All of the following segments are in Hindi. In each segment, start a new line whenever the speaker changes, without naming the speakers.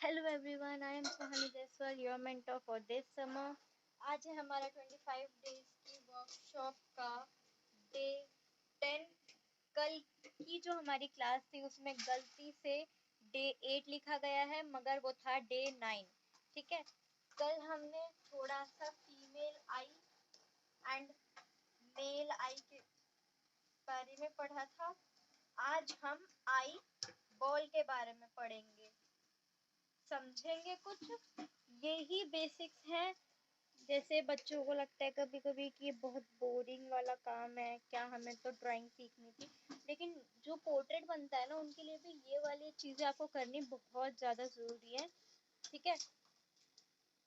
Hello everyone, I am Sohani Jaiswal, your mentor for this summer. आज है हमारा 25 डेज की वर्कशॉप का डे 10। कल की जो हमारी क्लास थी उसमें गलती से डे 8 लिखा गया है, मगर वो था डे 9। ठीक है, कल हमने थोड़ा सा फीमेल आई एंड मेल आई के बारे में पढ़ा था। आज हम आई बॉल के बारे में पढ़ेंगे, समझेंगे कुछ। यही बेसिक्स हैं। जैसे बच्चों को लगता है कभी कभी कि ये बहुत बोरिंग वाला काम है, क्या हमें तो ड्राइंग सीखनी थी, लेकिन जो पोर्ट्रेट बनता है ना उनके लिए भी ये वाली चीजें आपको करनी बहुत ज्यादा जरूरी है। ठीक है,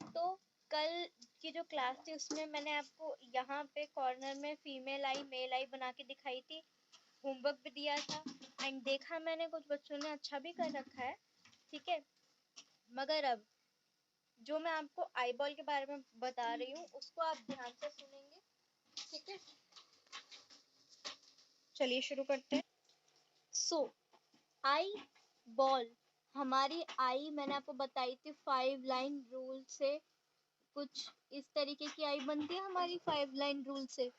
तो कल की जो क्लास थी उसमें मैंने आपको यहाँ पे कॉर्नर में फीमेल आई मेल आई बना के दिखाई थी, होमवर्क भी दिया था एंड देखा मैंने कुछ बच्चों ने अच्छा भी कर रखा है। ठीक है, मगर अब जो मैं आपको आई बॉल के बारे में बता रही हूँ उसको आप ध्यान से सुनेंगे। ठीक है, चलिए शुरू करते हैं। सो आई बॉल, हमारी आई मैंने आपको बताई थी 5 लाइन रूल से। कुछ इस तरीके की आई बनती है हमारी 5 लाइन रूल से,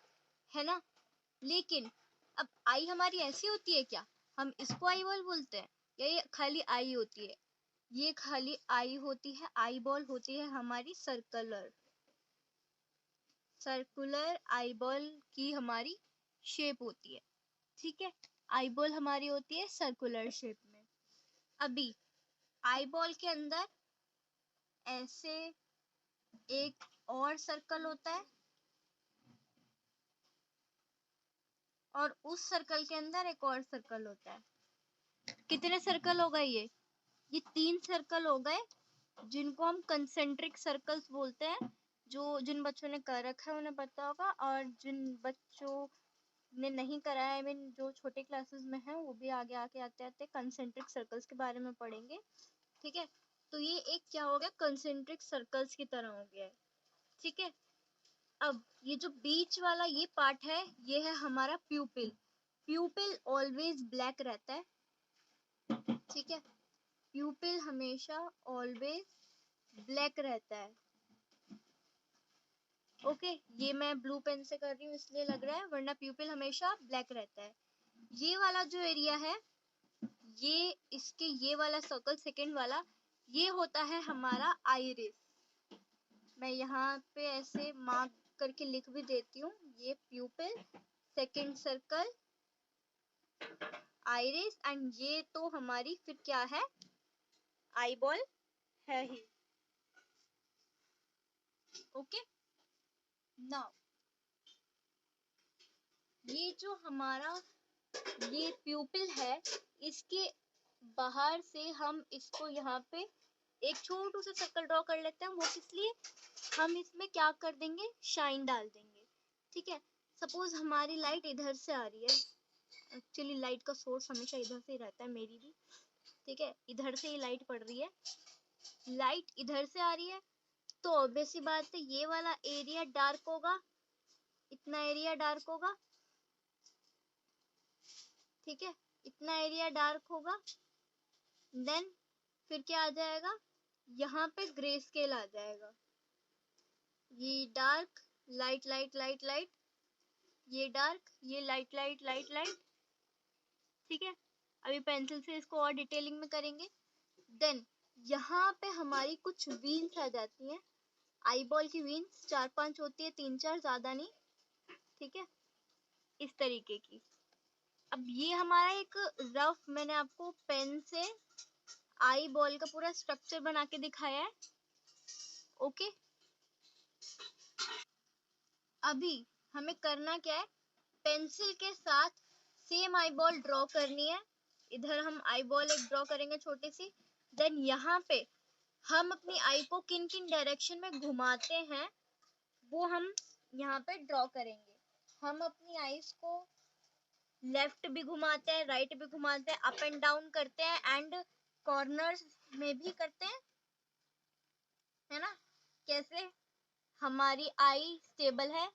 है ना। लेकिन अब आई हमारी ऐसी होती है क्या, हम इसको आई बॉल बोलते हैं या ये खाली आई होती है? ये खाली आई होती है। आई बॉल होती है हमारी सर्कुलर सर्कुलर आई बॉल की हमारी शेप होती है। ठीक है, आई बॉल हमारी होती है सर्कुलर शेप में। अभी आई बॉल के अंदर ऐसे एक और सर्कल होता है और उस सर्कल के अंदर एक और सर्कल होता है। कितने सर्कल हो गए? ये 3 सर्कल हो गए, जिनको हम कंसेंट्रिक सर्कल्स बोलते हैं। जो जिन बच्चों ने कर रखा है उन्हें पता होगा, और जिन बच्चों ने नहीं करा है, मीन जो छोटे क्लासेस में है, वो भी आगे आके आते आते कंसेंट्रिक सर्कल्स के बारे में पढ़ेंगे। ठीक है, तो ये एक क्या हो गया, कंसेंट्रिक सर्कल्स की तरह हो गया है। ठीक है, अब ये जो बीच वाला ये पार्ट है, ये है हमारा प्यूपिल। प्यूपिल ऑलवेज ब्लैक रहता है। ठीक है, प्यूपिल हमेशा ऑलवेज ब्लैक रहता है। ओके, ये मैं ब्लू पेन से कर रही हूँ इसलिए लग रहा है, वरना प्यूपिल हमेशा ब्लैक रहता है। ये वाला जो एरिया है, ये इसके ये वाला सर्कल सेकंड वाला, ये होता है हमारा आइरिस। मैं यहाँ पे ऐसे मार्क करके लिख भी देती हूँ, ये प्यूपिल, सेकंड सर्कल, आइरिस, एंड ये तो हमारी फिर क्या है, आई बॉल है ही। ओके, नाउ ये जो हमारा ये प्यूपिल है, इसके बाहर से हम इसको यहाँ पे एक छोटू सा सर्कल ड्रॉ कर लेते हैं। वो किस लिए, हम इसमें क्या कर देंगे, शाइन डाल देंगे। ठीक है, सपोज हमारी लाइट इधर से आ रही है, एक्चुअली लाइट का सोर्स हमेशा इधर से ही रहता है, मेरी भी। ठीक है, इधर से ही लाइट पड़ रही है, लाइट इधर से आ रही है, तो ऑब्वियस सी बात है ये वाला एरिया डार्क होगा, इतना एरिया डार्क होगा। ठीक है, इतना एरिया डार्क होगा। देन फिर क्या आ जाएगा, यहाँ पे ग्रे स्केल आ जाएगा। ये dark, light light light light, ये डार्क, ये लाइट लाइट लाइट लाइट। ठीक है, अभी पेंसिल से इसको और डिटेलिंग में करेंगे। देन यहाँ पे हमारी कुछ व्हील्स आ जाती हैं। आई बॉल की व्हील्स 4-5 होती है, 3-4, ज्यादा नहीं। ठीक है, इस तरीके की। अब ये हमारा एक रफ, मैंने आपको पेन से आई बॉल का पूरा स्ट्रक्चर बना के दिखाया है। ओके, अभी हमें करना क्या है, पेंसिल के साथ सेम आई बॉल ड्रॉ करनी है। इधर हम आई बॉल एक ड्रॉ करेंगे छोटी सी। देन यहाँ पे हम अपनी आई को किन किन डायरेक्शन में घुमाते हैं वो हम यहाँ पे ड्रॉ करेंगे। हम अपनी आईज को लेफ्ट भी घुमाते हैं, राइट भी घुमाते हैं, अप एंड डाउन करते हैं, एंड कॉर्नर्स में भी करते हैं, है ना। कैसे, हमारी आई स्टेबल है,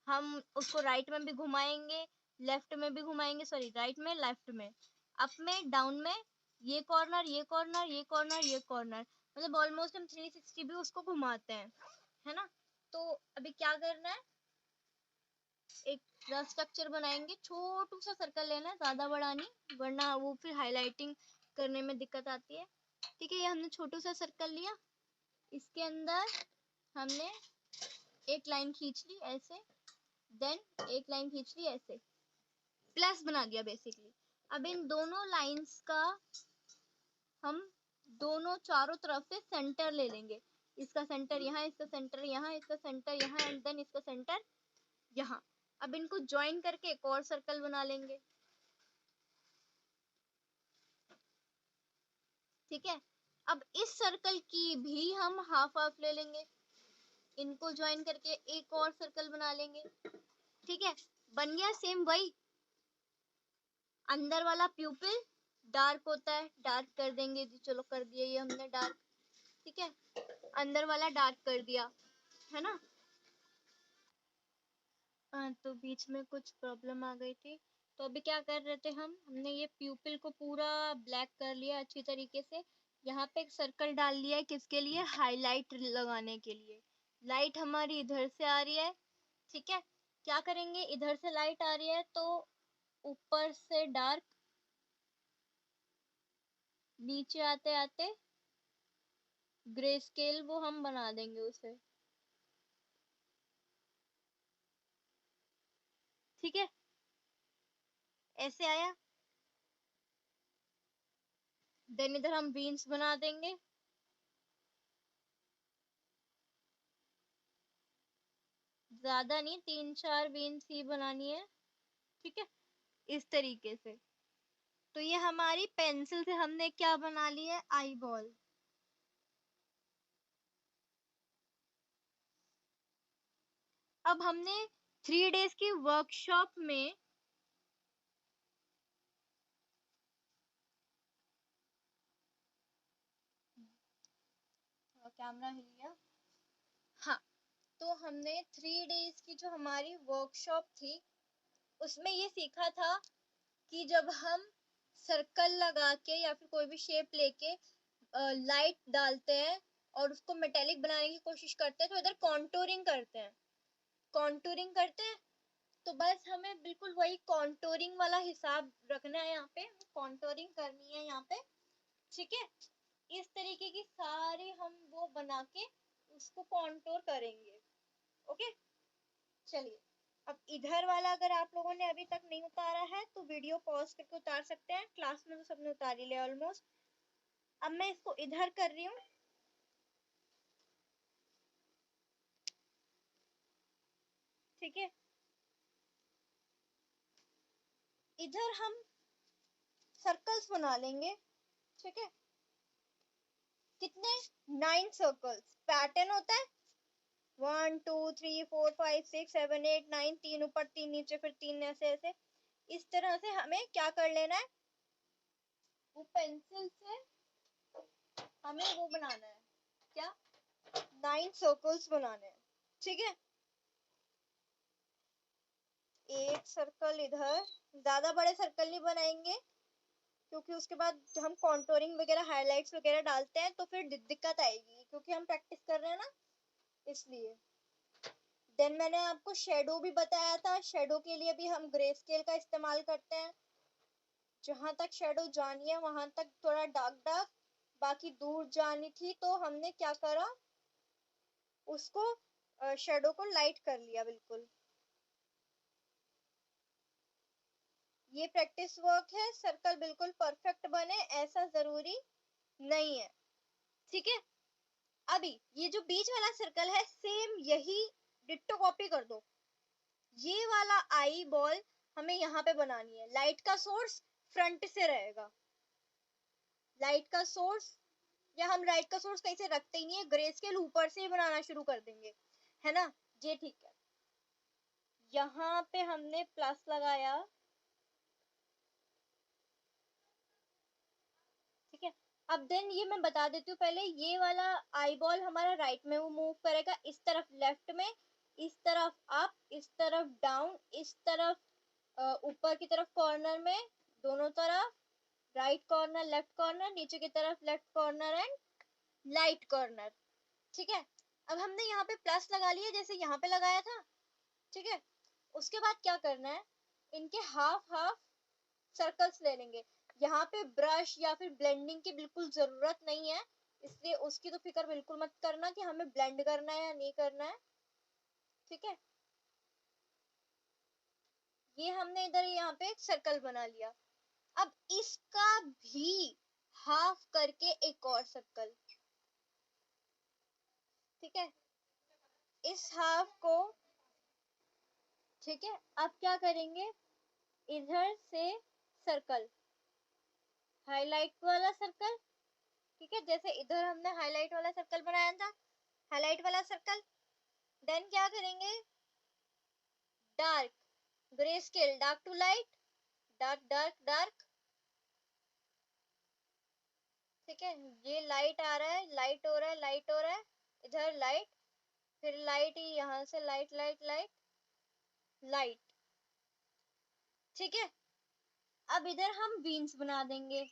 हम उसको राइट में भी घुमाएंगे, लेफ्ट में भी घुमाएंगे, सॉरी राइट में, लेफ्ट में, अप में, डाउन में, ये कॉर्नर, ये कॉर्नर, ये कॉर्नर, ये कॉर्नर, मतलब ऑलमोस्ट हम 360 भी उसको घुमाते हैं, है ना। तो अभी क्या करना है, एक रफ स्ट्रक्चर बनाएंगे, छोटू सा सर्कल लेना है, ज्यादा बड़ा नहीं, वरना वो फिर हाईलाइटिंग करने में दिक्कत आती है। ठीक है, ये हमने छोटू सा सर्कल लिया, इसके अंदर हमने एक लाइन खींच ली ऐसे, देन एक लाइन खींच ली ऐसे, प्लस बना दिया बेसिकली। अब इन दोनों लाइंस का हम दोनों चारों तरफ से सेंटर ले लेंगे, इसका सेंटर यहाँ, इसका सेंटर यहाँ, इसका सेंटर यहाँ, एंड देन इसका सेंटर यहाँ। अब इनको ज्वाइन करके एक और सर्कल बना लेंगे। ठीक है, अब इस सर्कल की भी हम हाफ हाफ ले लेंगे, इनको ज्वाइन करके एक और सर्कल बना लेंगे। ठीक है, बन गया सेम वही। अंदर वाला प्यूपिल डार्क होता है, डार्क कर देंगे जी, चलो कर दिया ये हमने डार्क। ठीक है, अंदर वाला डार्क कर दिया, है ना। तो बीच में कुछ प्रॉब्लम आ गई थी, तो अभी क्या कर रहे थे हमने ये प्यूपिल को पूरा ब्लैक कर लिया अच्छी तरीके से। यहाँ पे एक सर्कल डाल लिया है, किसके लिए, हाईलाइट लगाने के लिए। लाइट हमारी इधर से आ रही है, ठीक है। क्या करेंगे, इधर से लाइट आ रही है तो ऊपर से डार्क, नीचे आते आते ग्रे स्केल वो हम बना देंगे उसे। ठीक है, ऐसे आया, देन इधर हम बीन्स बना देंगे, ज्यादा नहीं, 3-4 बीन्स ही बनानी है। ठीक है, इस तरीके से। तो ये हमारी पेंसिल से हमने क्या बना लिया है, आई बॉल। अब हमने 3 डेज की वर्कशॉप में कैमरा हिल गया, हाँ। तो हमने 3 डेज की जो हमारी वर्कशॉप थी उसमें ये सीखा था कि जब हम सर्कल लगा के या फिर कोई भी शेप लेके लाइट डालते हैं और उसको मेटेलिक बनाने की कोशिश करते हैं तो इधर कॉन्टूरिंग करते हैं, कॉन्टूरिंग करते हैं। तो बस हमें बिल्कुल वही कॉन्टूरिंग वाला हिसाब रखना है, यहाँ पे कॉन्टूरिंग करनी है यहाँ पे। ठीक है, इस तरीके की सारी हम वो बना के उसको कॉन्टूर करेंगे। ओके, चलिए। अब इधर वाला अगर आप लोगों ने अभी तक नहीं उतारा है तो वीडियो पॉज करके उतार सकते हैं, क्लास में तो सबने उतार ही लिया ऑलमोस्ट। अब मैं इसको इधर कर रही हूँ। ठीक है, इधर हम सर्कल्स बना लेंगे। ठीक है, कितने, 9 सर्कल्स। पैटर्न होता है 1 2 3 4 5 6 7 8 9, 3 ऊपर 3 नीचे, फिर 3 ऐसे ऐसे। इस तरह से हमें क्या कर लेना है, वो पेंसिल से हमें वो बनाना है, क्या, 9 सर्कल्स बनाने हैं। ठीक है, एक सर्कल इधर, ज्यादा बड़े सर्कल नहीं बनाएंगे क्योंकि उसके बाद हम कॉन्टोरिंग वगैरह हाइलाइट्स वगैरह डालते हैं तो फिर दिक्कत आएगी, क्योंकि हम प्रैक्टिस कर रहे हैं ना, इसलिए। देन मैंने आपको शेडो भी बताया था, शेडो के लिए भी हम ग्रे स्केल का इस्तेमाल करते हैं। जहां तक शेडो जानी है वहां तक थोड़ा डार्क डार्क, बाकी दूर जानी थी तो हमने क्या करा, उसको शेडो को लाइट कर लिया बिल्कुल। ये प्रैक्टिस वर्क है, सर्कल बिल्कुल परफेक्ट बने ऐसा जरूरी नहीं है। ठीक है, अभी ये जो बीच वाला सर्कल है सेम यही डिट्टो कॉपी कर दो। ये वाला आई बॉल हमें यहाँ पे बनानी है, लाइट का सोर्स फ्रंट से रहेगा। लाइट का सोर्स, या हम लाइट का सोर्स कहीं से रखते ही नहीं है, ग्रे स्केल ऊपर से ही बनाना शुरू कर देंगे, है ना। ये ठीक है, यहाँ पे हमने प्लस लगाया। ठीक है, अब देन ये मैं बता देती हूँ पहले, ये वाला आई बॉल हमारा राइट में वो मूव करेगा, इस तरफ लेफ्ट में, इस तरफ अप, इस तरफ डाउन, इस तरफ ऊपर की तरफ कॉर्नर में, दोनों तरफ, राइट कॉर्नर, लेफ्ट कॉर्नर, नीचे की तरफ left corner and light corner. ठीक है, अब हमने यहाँ पे प्लस लगा लिया जैसे यहाँ पे लगाया था। ठीक है, उसके बाद क्या करना है, इनके हाफ हाफ सर्कल्स ले लेंगे। यहाँ पे ब्रश या फिर ब्लेंडिंग की बिल्कुल जरूरत नहीं है, इसलिए उसकी तो फिक्र बिल्कुल मत करना कि हमें ब्लेंड करना है या नहीं करना है। ठीक है, ये हमने इधर यहाँ पे एक सर्कल बना लिया। अब इसका भी हाफ करके एक और सर्कल। ठीक है, इस हाफ को, ठीक है, अब क्या करेंगे, इधर से सर्कल, हाईलाइट वाला सर्कल। ठीक है, जैसे इधर हमने हाईलाइट वाला सर्कल बनाया था, हाईलाइट वाला सर्कल। देन क्या करेंगे, dark, grey scale, dark to light, dark dark dark. ठीक है, ये लाइट आ रहा है, लाइट हो रहा है, लाइट हो रहा है, इधर लाइट, फिर लाइट ही यहाँ से लाइट लाइट लाइट लाइट। ठीक है, अब इधर हम बीन्स बना देंगे।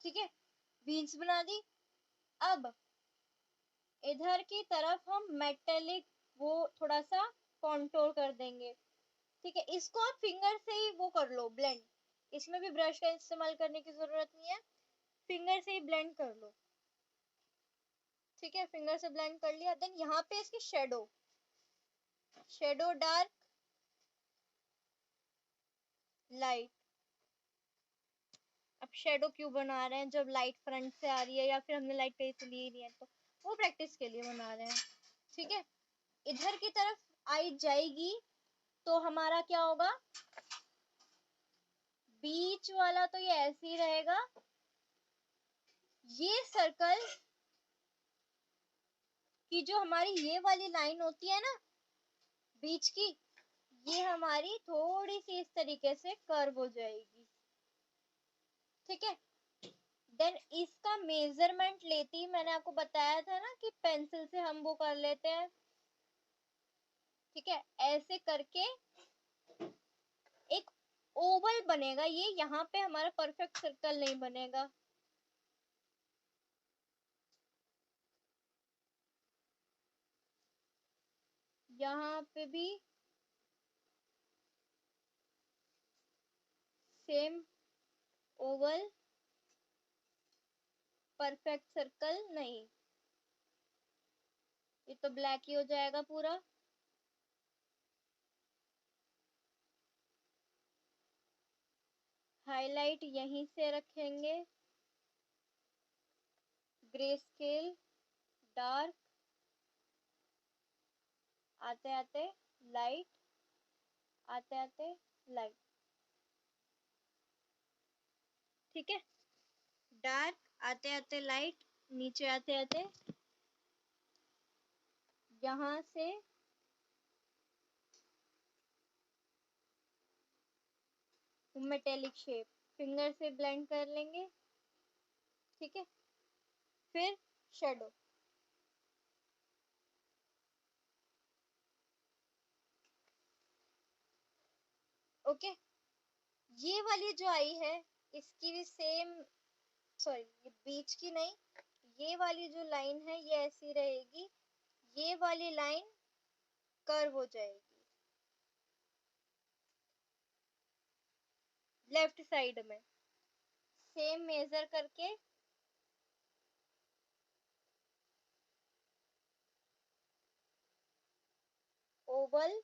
ठीक है, बीन्स बना दी। अब इधर की तरफ हम मेटेलिक वो थोड़ा सा कॉन्टोर कर देंगे। ठीक है, इसको आप फिंगर से ही वो कर लो ब्लेंड, इसमें भी ब्रश का इस्तेमाल करने की जरूरत नहीं है, फिंगर से ही ब्लेंड कर लो। ठीक है, फिंगर से ब्लेंड कर लिया। देन यहाँ पे इसकी शेडो, शेडो डार्क लाइट। अब शेडो क्यों बना रहे हैं, जब लाइट फ्रंट से आ रही है या फिर हमने लाइट कहीं से ली नहीं है, तो वो प्रैक्टिस के लिए बना रहे हैं। ठीक है, इधर की तरफ आई जाएगी तो हमारा क्या होगा, बीच वाला तो ये ऐसे ही रहेगा। ये सर्कल की जो हमारी ये वाली लाइन होती है ना बीच की, ये हमारी थोड़ी सी इस तरीके से कर्व हो जाएगी। ठीक है, देन इसका मेजरमेंट लेती, मैंने आपको बताया था ना कि पेंसिल से हम वो कर लेते हैं। ठीक है, ऐसे करके एक ओवल बनेगा, ये यहाँ पे हमारा परफेक्ट सर्कल नहीं बनेगा। यहाँ पे भी सेम ओवल, परफेक्ट सर्कल नहीं, ये तो ब्लैक ही हो जाएगा पूरा। हाईलाइट यहीं से रखेंगे, ग्रे स्केल डार्क, आते आते लाइट, आते आते लाइट। ठीक है, डार्क, आते आते लाइट, नीचे आते आते यहाँ से मेटेलिक शेप, फिंगर से ब्लेंड कर लेंगे। ठीक है, फिर शेडो। ओके, ये वाली जो आई है इसकी भी सेम, सॉरी ये बीच की नहीं, ये वाली जो लाइन है ये ऐसी रहेगी, ये वाली लाइन कर्व हो जाएगी लेफ्ट साइड में। सेम मेजर करके ओवल,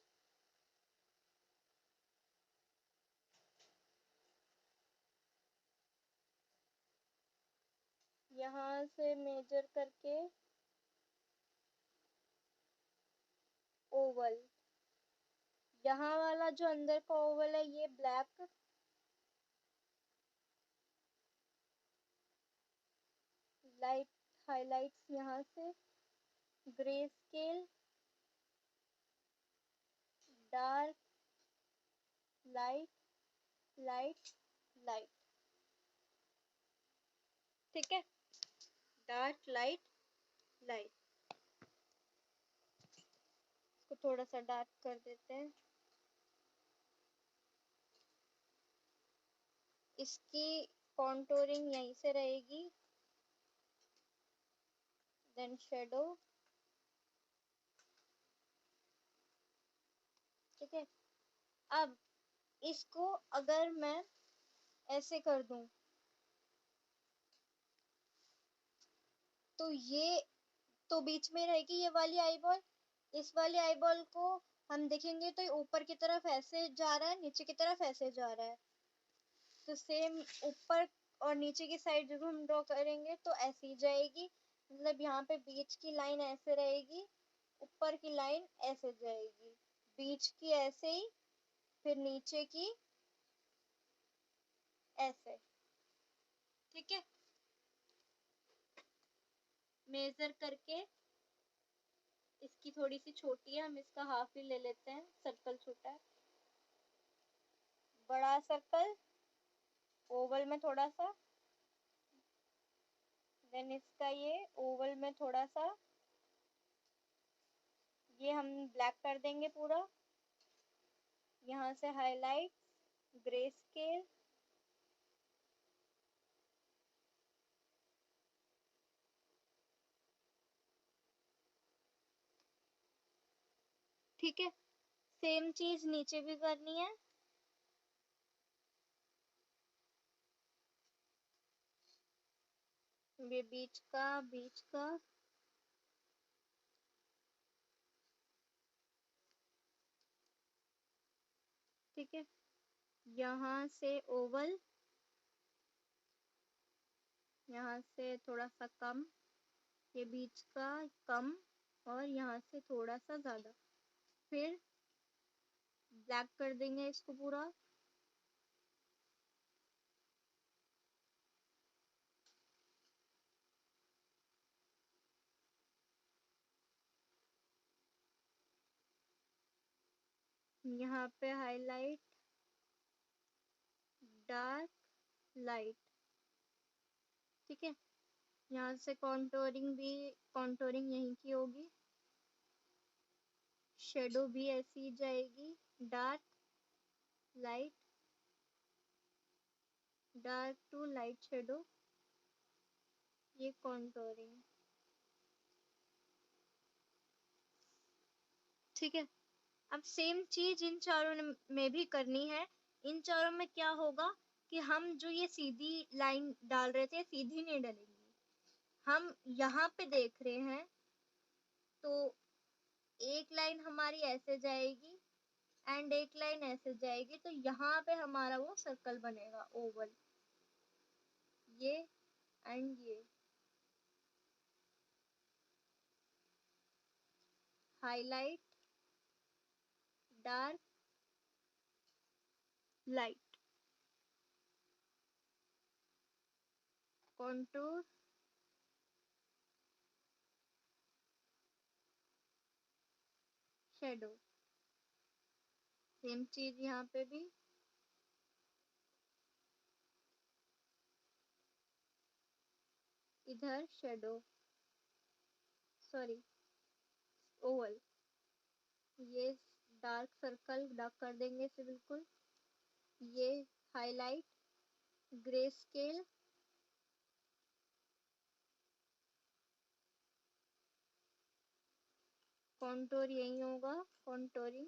यहाँ से मेजर करके ओवल, यहाँ वाला जो अंदर का ओवल है ये ब्लैक, लाइट हाइलाइट्स यहाँ से, grey scale dark light light light. ठीक है, डार्क लाइट लाइट। थोड़ा सा डार्क कर देते हैं। इसकी कॉन्टोरिंग यहीं से रहेगी, देन शेडो। ठीक है, अब इसको अगर मैं ऐसे कर दूं तो ये तो बीच में रहेगी ये वाली आईबॉल। इस वाली आईबॉल को हम देखेंगे तो ये ऊपर की तरफ ऐसे जा रहा है, नीचे की तरफ ऐसे जा रहा है। तो सेम ऊपर और नीचे की साइड जब हम ड्रॉ करेंगे तो ऐसे ही जाएगी, मतलब यहाँ पे बीच की लाइन ऐसे रहेगी, ऊपर की लाइन ऐसे जाएगी, बीच की ऐसे ही, फिर नीचे की ऐसे। ठीक है, मेजर करके इसकी थोड़ी सी छोटी है, हम इसका हाफ ही ले लेते हैं, सर्कल छोटा है। बड़ा सर्कल ओवल में थोड़ा सा, देन इसका ये ओवल में थोड़ा सा, ये हम ब्लैक कर देंगे पूरा। यहाँ से हाईलाइट, ग्रे स्केल, ठीक है। सेम चीज नीचे भी करनी है। ये बीच का ठीक है, यहाँ से ओवल, यहाँ से थोड़ा सा कम, ये बीच का कम, और यहाँ से थोड़ा सा ज्यादा। फिर ब्लैक कर देंगे इसको पूरा। यहाँ पे हाईलाइट, डार्क, लाइट। ठीक है, यहाँ से कॉन्टोरिंग यहीं की होगी, शेडो भी ऐसी ही जाएगी, dark, light, dark to light shadow, ये कॉन्टोरिंग। ठीक है, अब सेम चीज इन चारों में भी करनी है। इन चारों में क्या होगा कि हम जो ये सीधी लाइन डाल रहे थे, सीधी नहीं डलेंगी, हम यहाँ पे देख रहे हैं तो एक लाइन हमारी ऐसे जाएगी एंड एक लाइन ऐसे जाएगी, तो यहाँ पे हमारा वो सर्कल बनेगा ओवल, ये एंड ये। Highlight, dark, light, contour, shadow. Same चीज यहाँ पे भी, इधर शेडो, सॉरी ओवल, ये डार्क सर्कल डार्क कर देंगे इसे बिल्कुल, ये हाईलाइट, ग्रे स्केल, कॉन्टोर यही होगा, contouring,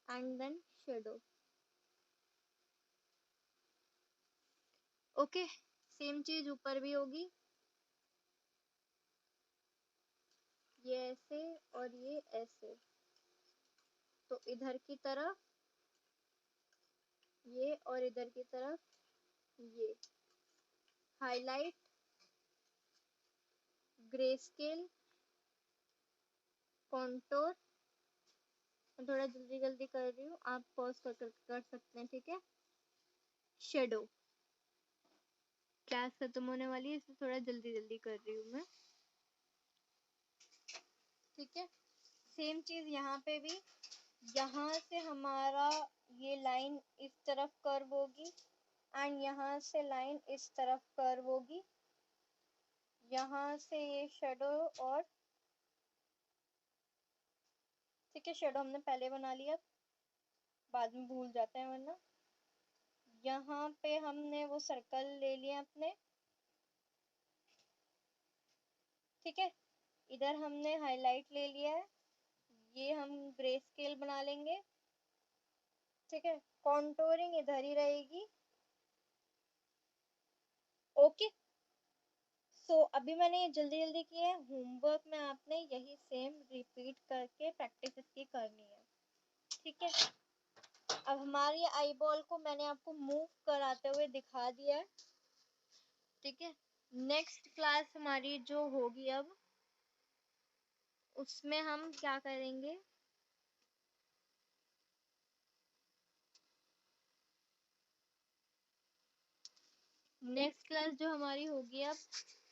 and then shadow. Okay, same चीज ऊपर भी होगी, ये ऐसे और ये ऐसे, तो इधर की तरफ ये और इधर की तरफ ये। Highlight, grey scale, contour. मैं थोड़ा जल्दी जल्दी कर रही हूँ, आप पॉज कर सकते हैं, ठीक है। शेडो, क्लास खत्म होने वाली है इसलिए थोड़ा जल्दी जल्दी कर रही हूँ मैं, ठीक है। सेम चीज यहाँ पे भी, यहाँ से हमारा ये लाइन इस तरफ कर्व होगी एंड यहाँ से लाइन इस तरफ कर्व होगी, यहाँ से ये शेडो और ठीक है, शेडो हमने पहले बना लिया, बाद में भूल जाते हैं वरना। यहाँ पे हमने वो सर्कल ले लिया अपने, ठीक है। इधर हमने हाईलाइट ले लिया है, ये हम ग्रे स्केल बना लेंगे, ठीक है। कॉन्टोरिंग इधर ही रहेगी, ओके। सो अभी मैंने ये जल्दी जल्दी किया है, होमवर्क में आपने यही सेम रिपीट करके प्रैक्टिस इसकी करनी है, ठीक है। अब हमारी आई बॉल को मैंने आपको मूव कराते हुए दिखा दिया है, ठीक है। नेक्स्ट क्लास हमारी जो होगी अब, उसमें हम क्या करेंगे, नेक्स्ट क्लास जो हमारी होगी अब,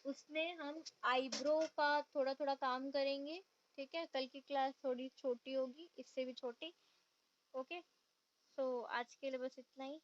उसमें हम आईब्रो का थोड़ा थोड़ा काम करेंगे, ठीक है। कल की क्लास थोड़ी छोटी होगी, इससे भी छोटी, ओके। सो आज के लिए बस इतना ही।